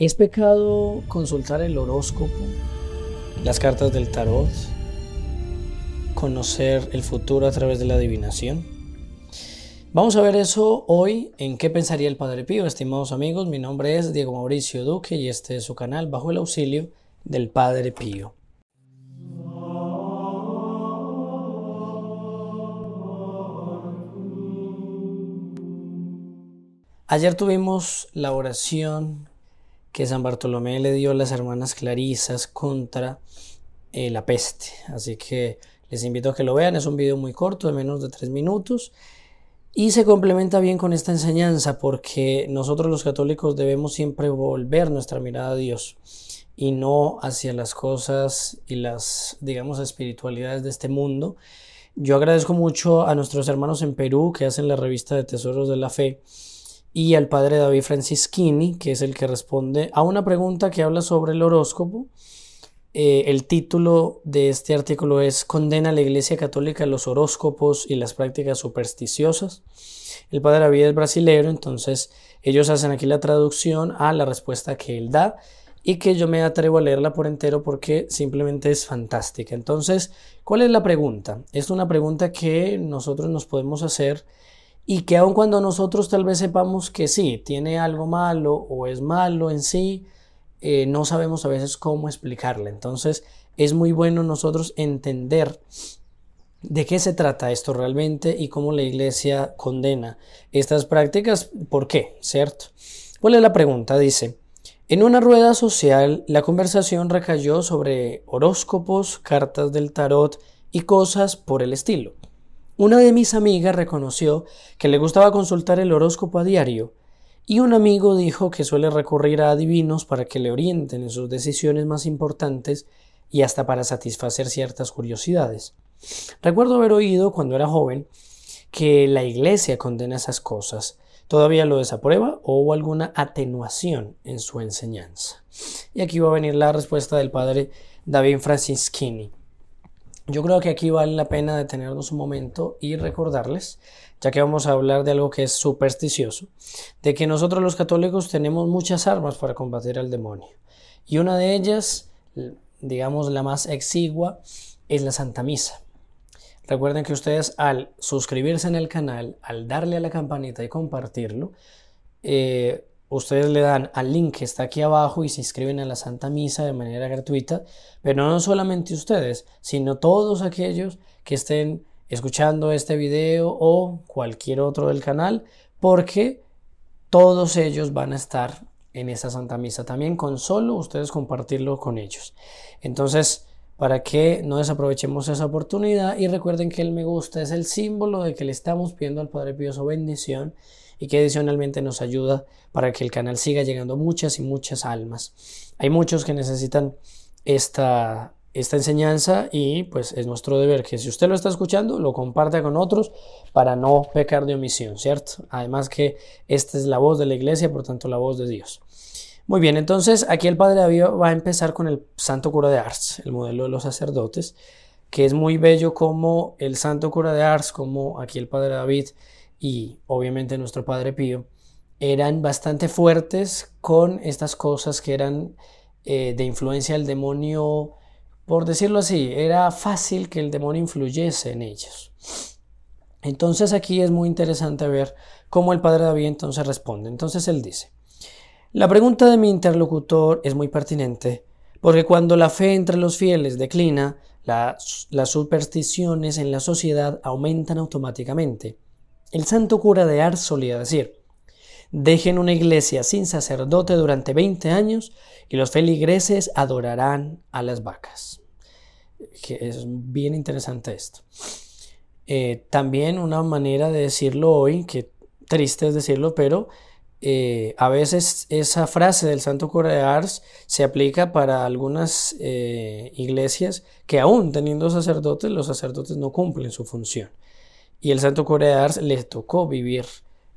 ¿Es pecado consultar el horóscopo, las cartas del tarot, conocer el futuro a través de la adivinación? Vamos a ver eso hoy en ¿Qué pensaría el Padre Pío? Estimados amigos, mi nombre es Diego Mauricio Duque y este es su canal Bajo el Auxilio del Padre Pío. Ayer tuvimos la oración que San Bartolomé le dio a las hermanas clarisas contra la peste. Así que les invito a que lo vean. Es un video muy corto, de menos de 3 minutos. Y se complementa bien con esta enseñanza porque nosotros los católicos debemos siempre volver nuestra mirada a Dios y no hacia las cosas y las, digamos, espiritualidades de este mundo. Yo agradezco mucho a nuestros hermanos en Perú que hacen la revista de Tesoros de la Fe y al padre David Francischini, que es el que responde a una pregunta que habla sobre el horóscopo. El título de este artículo es ¿Condena la Iglesia Católica los horóscopos y las prácticas supersticiosas? El padre David es brasilero, entonces ellos hacen aquí la traducción a la respuesta que él da y que yo me atrevo a leerla por entero porque simplemente es fantástica. Entonces, ¿cuál es la pregunta? Es una pregunta que nosotros nos podemos hacer y que aun cuando nosotros tal vez sepamos que sí, tiene algo malo o es malo en sí, no sabemos a veces cómo explicarla. Entonces es muy bueno nosotros entender de qué se trata esto realmente y cómo la Iglesia condena estas prácticas. ¿Por qué? ¿Cierto? ¿Cuál es la pregunta? Dice: en una rueda social la conversación recayó sobre horóscopos, cartas del tarot y cosas por el estilo. Una de mis amigas reconoció que le gustaba consultar el horóscopo a diario y un amigo dijo que suele recurrir a adivinos para que le orienten en sus decisiones más importantes y hasta para satisfacer ciertas curiosidades. Recuerdo haber oído cuando era joven que la Iglesia condena esas cosas. ¿Todavía lo desaprueba o hubo alguna atenuación en su enseñanza? Y aquí va a venir la respuesta del padre David Francischini. Yo creo que aquí vale la pena detenernos un momento y recordarles, ya que vamos a hablar de algo que es supersticioso, de que nosotros los católicos tenemos muchas armas para combatir al demonio. Y una de ellas, digamos la más exigua, es la Santa Misa. Recuerden que ustedes al suscribirse en el canal, al darle a la campanita y compartirlo, ustedes le dan al link que está aquí abajo y se inscriben a la Santa Misa de manera gratuita, pero no solamente ustedes, sino todos aquellos que estén escuchando este video o cualquier otro del canal, porque todos ellos van a estar en esa Santa Misa también, con solo ustedes compartirlo con ellos. Entonces, para que no desaprovechemos esa oportunidad, y recuerden que el me gusta es el símbolo de que le estamos pidiendo al Padre Pío su bendición y que adicionalmente nos ayuda para que el canal siga llegando a muchas y muchas almas. Hay muchos que necesitan esta enseñanza y pues es nuestro deber que si usted lo está escuchando lo comparta con otros para no pecar de omisión, ¿cierto? Además que esta es la voz de la Iglesia, por tanto la voz de Dios. Muy bien, entonces aquí el Padre David va a empezar con el Santo Cura de Ars, el modelo de los sacerdotes, que es muy bello como el Santo Cura de Ars, como aquí el Padre David y obviamente nuestro Padre Pío eran bastante fuertes con estas cosas que eran de influencia del demonio, por decirlo así. Era fácil que el demonio influyese en ellos. Entonces aquí es muy interesante ver cómo el Padre David entonces responde. Entonces él dice: la pregunta de mi interlocutor es muy pertinente porque cuando la fe entre los fieles declina, las supersticiones en la sociedad aumentan automáticamente. El Santo Cura de Ars solía decir: dejen una iglesia sin sacerdote durante 20 años y los feligreses adorarán a las vacas. Que es bien interesante esto. También una manera de decirlo hoy, que triste es decirlo, pero a veces esa frase del Santo Cura de Ars se aplica para algunas iglesias que aún teniendo sacerdotes, los sacerdotes no cumplen su función. Y el Santo Cura de Ars le tocó vivir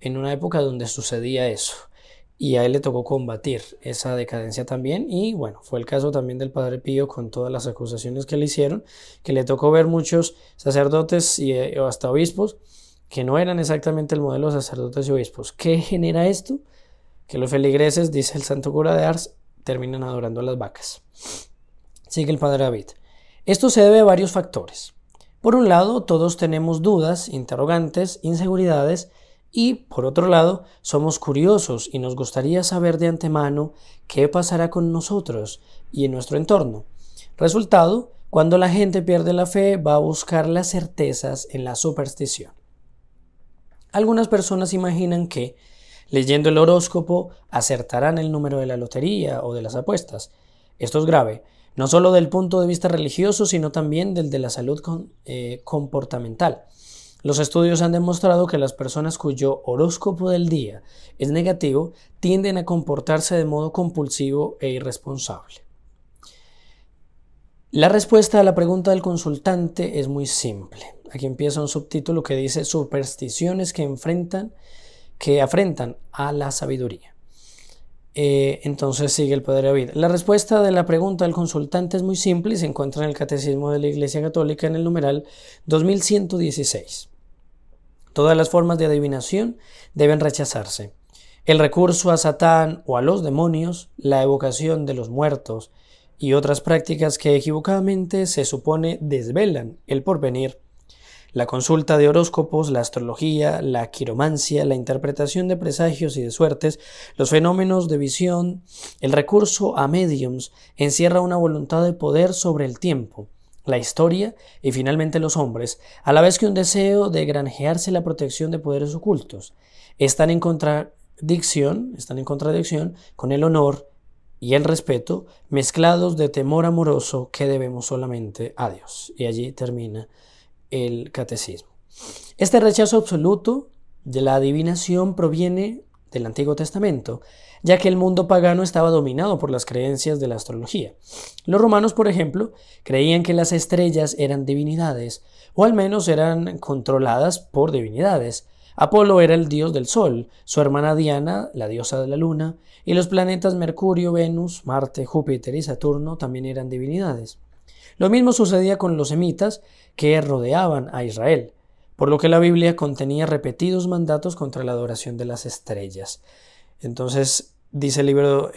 en una época donde sucedía eso. Y a él le tocó combatir esa decadencia también. Y bueno, fue el caso también del Padre Pío con todas las acusaciones que le hicieron, que le tocó ver muchos sacerdotes y hasta obispos que no eran exactamente el modelo de sacerdotes y obispos. ¿Qué genera esto? que los feligreses, dice el santo cura de Ars, terminan adorando a las vacas. Sigue el padre David. Esto se debe a varios factores. Por un lado, todos tenemos dudas, interrogantes, inseguridades y, por otro lado, somos curiosos y nos gustaría saber de antemano qué pasará con nosotros y en nuestro entorno. Resultado, cuando la gente pierde la fe, va a buscar las certezas en la superstición. Algunas personas imaginan que, leyendo el horóscopo, acertarán el número de la lotería o de las apuestas. Esto es grave, no solo del punto de vista religioso, sino también del de la salud comportamental. Los estudios han demostrado que las personas cuyo horóscopo del día es negativo tienden a comportarse de modo compulsivo e irresponsable. La respuesta a la pregunta del consultante es muy simple. Aquí empieza un subtítulo que dice supersticiones que afrentan a la sabiduría. Entonces sigue el padre David. La respuesta de la pregunta del consultante es muy simple y se encuentra en el Catecismo de la Iglesia Católica en el numeral 2116. Todas las formas de adivinación deben rechazarse. El recurso a Satán o a los demonios, la evocación de los muertos y otras prácticas que equivocadamente se supone desvelan el porvenir, la consulta de horóscopos, la astrología, la quiromancia, la interpretación de presagios y de suertes, los fenómenos de visión, el recurso a médiums encierra una voluntad de poder sobre el tiempo, la historia y finalmente los hombres, a la vez que un deseo de granjearse la protección de poderes ocultos. Están en contradicción con el honor y el respeto, mezclados de temor amoroso que debemos solamente a Dios. Y allí termina el catecismo. Este rechazo absoluto de la adivinación proviene del Antiguo Testamento, ya que el mundo pagano estaba dominado por las creencias de la astrología. Los romanos, por ejemplo, creían que las estrellas eran divinidades, o al menos eran controladas por divinidades. Apolo era el dios del sol, su hermana Diana, la diosa de la luna, y los planetas Mercurio, Venus, Marte, Júpiter y Saturno también eran divinidades. Lo mismo sucedía con los semitas que rodeaban a Israel, por lo que la Biblia contenía repetidos mandatos contra la adoración de las estrellas. Entonces, dice el libro,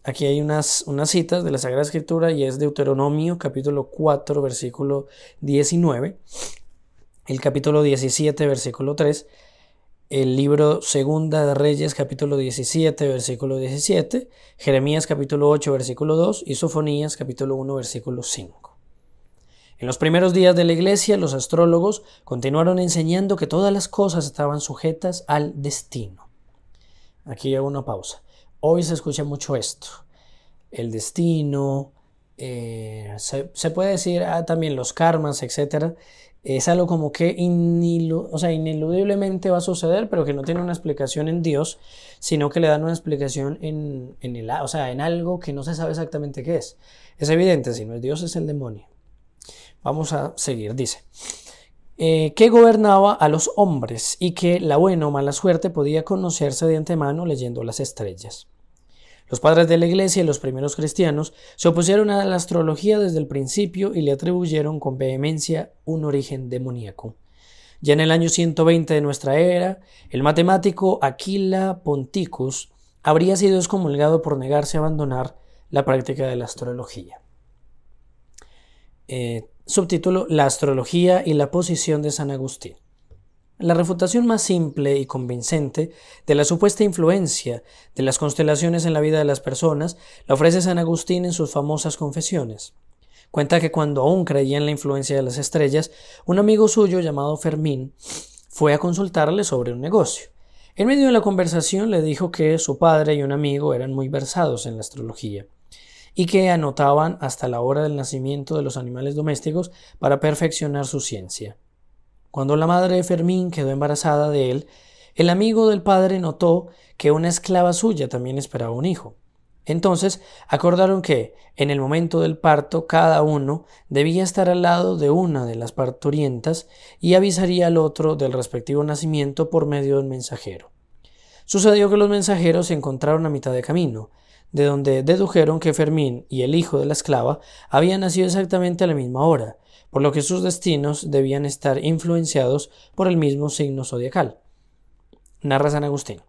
aquí hay unas citas de la Sagrada Escritura y es Deuteronomio capítulo 4 versículo 19, el capítulo 17 versículo 3, el libro Segunda de Reyes capítulo 17 versículo 17, Jeremías capítulo 8 versículo 2 y Sofonías capítulo 1 versículo 5. En los primeros días de la Iglesia, los astrólogos continuaron enseñando que todas las cosas estaban sujetas al destino. Aquí hago una pausa. Hoy se escucha mucho esto. El destino, se puede decir también los karmas, etc. Es algo como que ineludiblemente va a suceder, pero que no tiene una explicación en Dios, sino que le dan una explicación en algo que no se sabe exactamente qué es. Es evidente, si no es Dios, es el demonio. Vamos a seguir, dice. Que gobernaba a los hombres y que la buena o mala suerte podía conocerse de antemano leyendo las estrellas. Los padres de la Iglesia y los primeros cristianos se opusieron a la astrología desde el principio y le atribuyeron con vehemencia un origen demoníaco. Ya en el año 120 de nuestra era, el matemático Aquila Ponticus habría sido excomulgado por negarse a abandonar la práctica de la astrología. Subtítulo: La astrología y la posición de San Agustín. La refutación más simple y convincente de la supuesta influencia de las constelaciones en la vida de las personas la ofrece San Agustín en sus famosas Confesiones. Cuenta que cuando aún creía en la influencia de las estrellas, un amigo suyo llamado Fermín fue a consultarle sobre un negocio. En medio de la conversación le dijo que su padre y un amigo eran muy versados en la astrología y que anotaban hasta la hora del nacimiento de los animales domésticos para perfeccionar su ciencia. Cuando la madre de Fermín quedó embarazada de él, el amigo del padre notó que una esclava suya también esperaba un hijo. Entonces acordaron que, en el momento del parto, cada uno debía estar al lado de una de las parturientas y avisaría al otro del respectivo nacimiento por medio del mensajero. Sucedió que los mensajeros se encontraron a mitad de camino, de donde dedujeron que Fermín y el hijo de la esclava habían nacido exactamente a la misma hora, por lo que sus destinos debían estar influenciados por el mismo signo zodiacal. Narra San Agustín.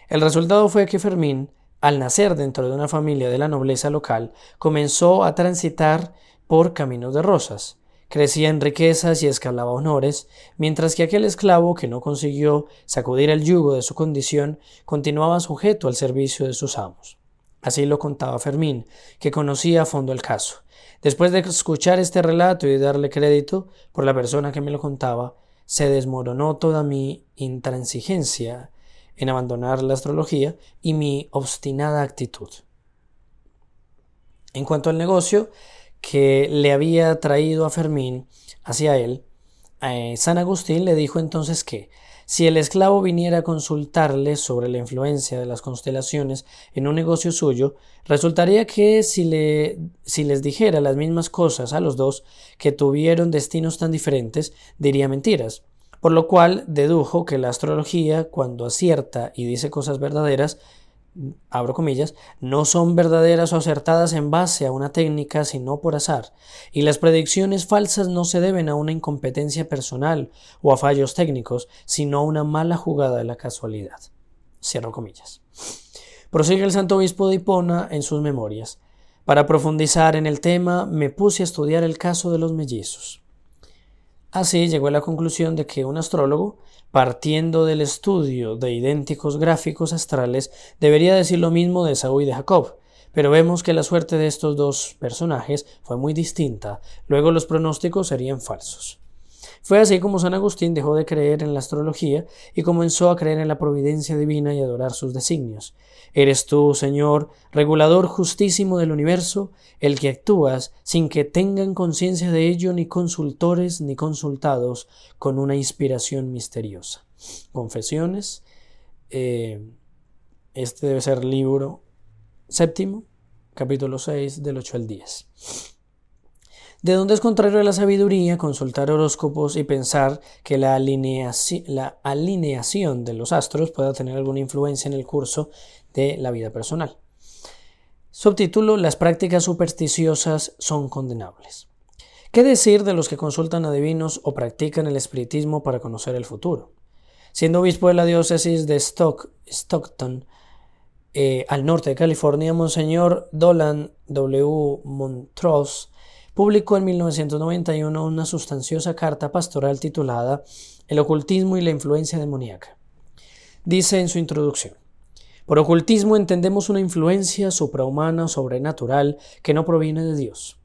El resultado fue que Fermín, al nacer dentro de una familia de la nobleza local, comenzó a transitar por caminos de rosas. Crecía en riquezas y escalaba honores, mientras que aquel esclavo que no consiguió sacudir el yugo de su condición continuaba sujeto al servicio de sus amos. Así lo contaba Fermín, que conocía a fondo el caso. Después de escuchar este relato y darle crédito por la persona que me lo contaba, se desmoronó toda mi intransigencia en abandonar la astrología y mi obstinada actitud. En cuanto al negocio que le había traído a Fermín hacia él, San Agustín le dijo entonces que, si el esclavo viniera a consultarle sobre la influencia de las constelaciones en un negocio suyo, resultaría que si les dijera las mismas cosas a los dos, que tuvieron destinos tan diferentes, diría mentiras. Por lo cual dedujo que la astrología, cuando acierta y dice cosas verdaderas, abro comillas, no son verdaderas o acertadas en base a una técnica, sino por azar, y las predicciones falsas no se deben a una incompetencia personal o a fallos técnicos, sino a una mala jugada de la casualidad. Cierro comillas. Prosigue el santo obispo de Hipona en sus memorias. Para profundizar en el tema, me puse a estudiar el caso de los mellizos. Así llegó a la conclusión de que un astrólogo, partiendo del estudio de idénticos gráficos astrales, debería decir lo mismo de Esaú y de Jacob, pero vemos que la suerte de estos dos personajes fue muy distinta, luego los pronósticos serían falsos. Fue así como San Agustín dejó de creer en la astrología y comenzó a creer en la providencia divina y adorar sus designios. Eres tú, Señor, regulador justísimo del universo, el que actúas sin que tengan conciencia de ello ni consultores ni consultados, con una inspiración misteriosa. Confesiones, este debe ser libro séptimo, capítulo 6, del 8 al 10. De donde es contrario a la sabiduría consultar horóscopos y pensar que la alineación de los astros pueda tener alguna influencia en el curso de la vida personal. Subtítulo: las prácticas supersticiosas son condenables. ¿Qué decir de los que consultan adivinos o practican el espiritismo para conocer el futuro? Siendo obispo de la diócesis de Stockton, al norte de California, Monseñor Dolan W. Montrose publicó en 1991 una sustanciosa carta pastoral titulada El ocultismo y la influencia demoníaca. Dice en su introducción: por ocultismo entendemos una influencia suprahumana o sobrenatural que no proviene de Dios,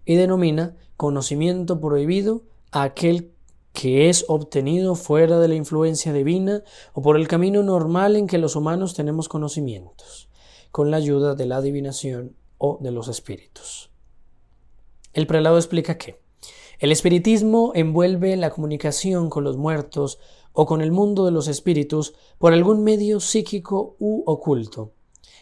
y denomina conocimiento prohibido a aquel que es obtenido fuera de la influencia divina o por el camino normal en que los humanos tenemos conocimientos, con la ayuda de la adivinación o de los espíritus. El prelado explica que el espiritismo envuelve la comunicación con los muertos o con el mundo de los espíritus por algún medio psíquico u oculto,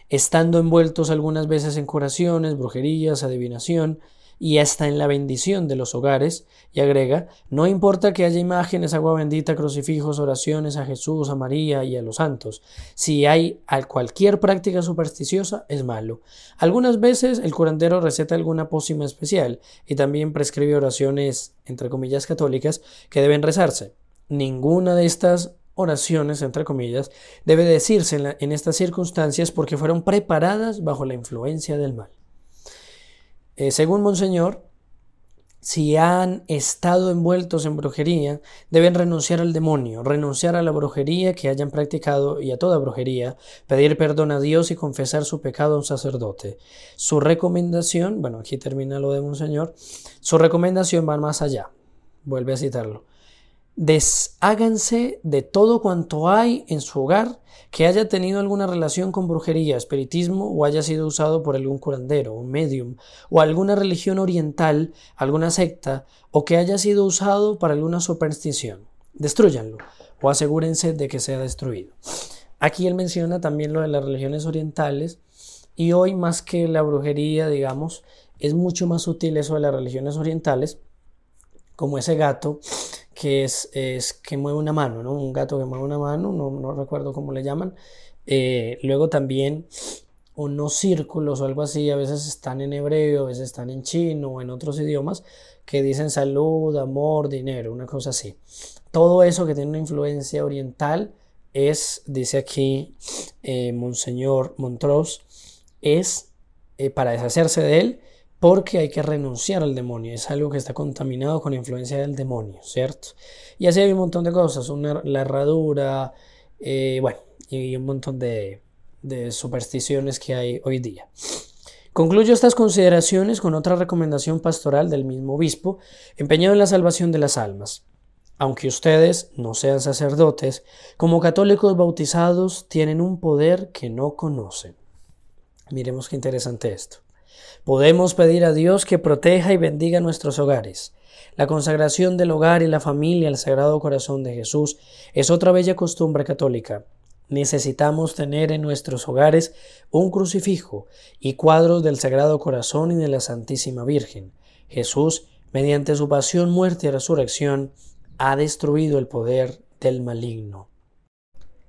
estando envueltos algunas veces en curaciones, brujerías, adivinación y hasta en la bendición de los hogares, y agrega: no importa que haya imágenes, agua bendita, crucifijos, oraciones a Jesús, a María y a los santos. Si hay cualquier práctica supersticiosa, es malo. Algunas veces el curandero receta alguna pócima especial y también prescribe oraciones, entre comillas, católicas, que deben rezarse. Ninguna de estas oraciones, entre comillas, debe decirse en estas circunstancias porque fueron preparadas bajo la influencia del mal. Según Monseñor, si han estado envueltos en brujería, deben renunciar al demonio, renunciar a la brujería que hayan practicado y a toda brujería, pedir perdón a Dios y confesar su pecado a un sacerdote. Su recomendación, bueno, aquí termina lo de Monseñor, su recomendación va más allá. Vuelve a citarlo. Desháganse de todo cuanto hay en su hogar que haya tenido alguna relación con brujería, espiritismo o haya sido usado por algún curandero, un medium o alguna religión oriental, alguna secta o que haya sido usado para alguna superstición. Destrúyanlo o asegúrense de que sea destruido. Aquí él menciona también lo de las religiones orientales y hoy más que la brujería, digamos, es mucho más sutil eso de las religiones orientales, como ese gato que es que mueve una mano, ¿no? Un gato que mueve una mano, no recuerdo cómo le llaman. Luego también unos círculos o algo así, a veces están en hebreo, a veces están en chino o en otros idiomas, que dicen salud, amor, dinero, una cosa así. Todo eso que tiene una influencia oriental es, dice aquí Monseñor Montrose, es para deshacerse de él, porque hay que renunciar al demonio. Es algo que está contaminado con influencia del demonio, ¿cierto? Y así hay un montón de cosas, la herradura, bueno, y un montón de supersticiones que hay hoy día. Concluyo estas consideraciones con otra recomendación pastoral del mismo obispo, empeñado en la salvación de las almas. Aunque ustedes no sean sacerdotes, como católicos bautizados tienen un poder que no conocen. Miremos qué interesante esto. Podemos pedir a Dios que proteja y bendiga nuestros hogares. La consagración del hogar y la familia al Sagrado Corazón de Jesús es otra bella costumbre católica. Necesitamos tener en nuestros hogares un crucifijo y cuadros del Sagrado Corazón y de la Santísima Virgen. Jesús, mediante su pasión, muerte y resurrección, ha destruido el poder del maligno.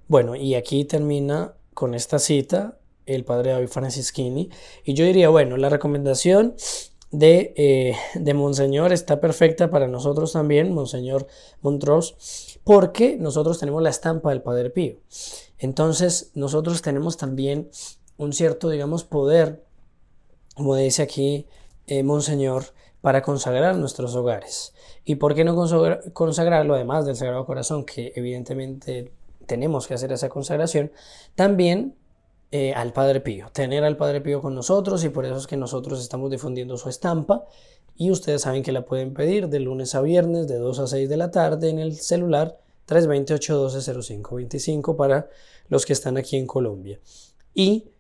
Bueno, y aquí termina con esta cita el padre David Franceschini, y yo diría, bueno, la recomendación de Monseñor está perfecta para nosotros también, Monseñor Montrose, porque nosotros tenemos la estampa del Padre Pío. Entonces, nosotros tenemos también un cierto, digamos, poder, como dice aquí Monseñor, para consagrar nuestros hogares. ¿Y por qué no consagrarlo, además del Sagrado Corazón, que evidentemente tenemos que hacer esa consagración, también al Padre Pío, tener al Padre Pío con nosotros? Y por eso es que nosotros estamos difundiendo su estampa, y ustedes saben que la pueden pedir de lunes a viernes de 2 a 6 de la tarde en el celular 320-812-0525 para los que están aquí en Colombia. Y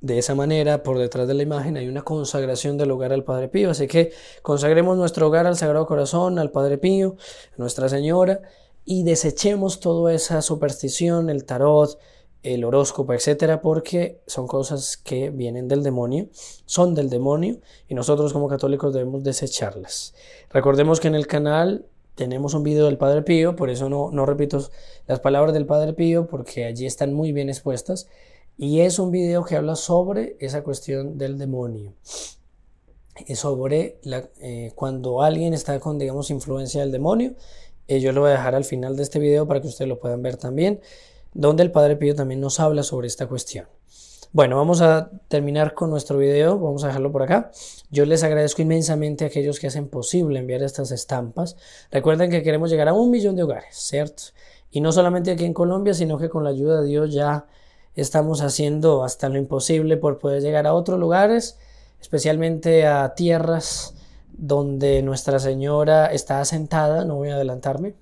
de esa manera, por detrás de la imagen hay una consagración del hogar al Padre Pío, así que consagremos nuestro hogar al Sagrado Corazón, al Padre Pío, a Nuestra Señora, y desechemos toda esa superstición, el tarot, el horóscopo, etcétera, porque son cosas que vienen del demonio, son del demonio, y nosotros como católicos debemos desecharlas. Recordemos que en el canal tenemos un video del Padre Pío, por eso no repito las palabras del Padre Pío, porque allí están muy bien expuestas, y es un video que habla sobre esa cuestión del demonio, sobre cuando alguien está con, digamos, influencia del demonio. Yo lo voy a dejar al final de este video para que ustedes lo puedan ver también, donde el Padre Pío también nos habla sobre esta cuestión. Bueno, vamos a terminar con nuestro video, vamos a dejarlo por acá. Yo les agradezco inmensamente a aquellos que hacen posible enviar estas estampas. Recuerden que queremos llegar a 1 millón de hogares, ¿cierto? Y no solamente aquí en Colombia, sino que con la ayuda de Dios ya estamos haciendo hasta lo imposible por poder llegar a otros lugares, especialmente a tierras donde Nuestra Señora está asentada. No voy a adelantarme,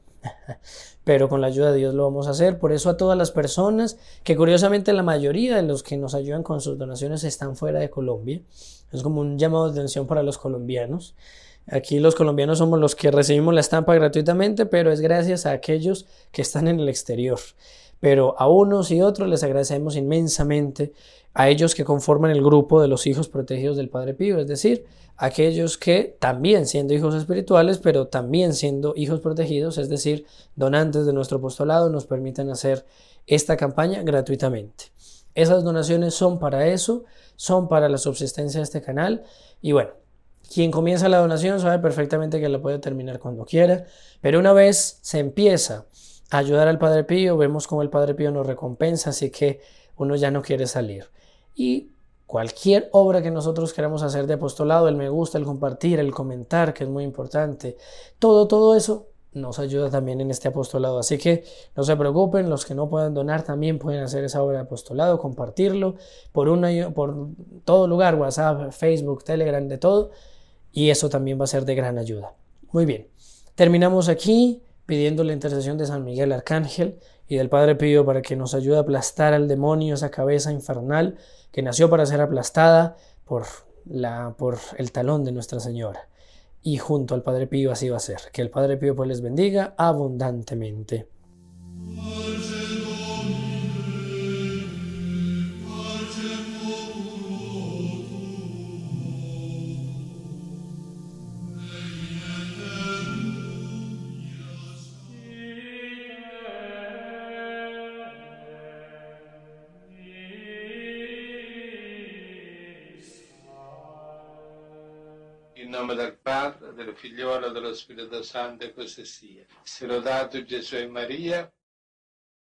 pero con la ayuda de Dios lo vamos a hacer. Por eso a todas las personas, que curiosamente la mayoría de los que nos ayudan con sus donaciones están fuera de Colombia, es como un llamado de atención para los colombianos. Aquí los colombianos somos los que recibimos la estampa gratuitamente, pero es gracias a aquellos que están en el exterior. Pero a unos y otros les agradecemos inmensamente, a ellos que conforman el grupo de los hijos protegidos del Padre Pío, es decir, aquellos que también siendo hijos espirituales, pero también siendo hijos protegidos, es decir, donantes de nuestro apostolado, nos permiten hacer esta campaña gratuitamente. Esas donaciones son para eso, son para la subsistencia de este canal, y bueno, quien comienza la donación sabe perfectamente que la puede terminar cuando quiera, pero una vez se empieza a ayudar al Padre Pío, vemos cómo el Padre Pío nos recompensa, así que uno ya no quiere salir. Y cualquier obra que nosotros queramos hacer de apostolado, el me gusta, el compartir, el comentar, que es muy importante, todo eso nos ayuda también en este apostolado. Así que no se preocupen, los que no puedan donar también pueden hacer esa obra de apostolado, compartirlo por todo lugar, WhatsApp, Facebook, Telegram, de todo, y eso también va a ser de gran ayuda. Muy bien, terminamos aquí pidiendo la intercesión de San Miguel Arcángel y del Padre Pío para que nos ayude a aplastar al demonio, esa cabeza infernal que nació para ser aplastada por el talón de Nuestra Señora. Y junto al Padre Pío así va a ser. Que el Padre Pío pues les bendiga abundantemente. In nome del Padre, del Figliolo e dello Spirito Santo, e così sia. Sia lodato Gesù e Maria.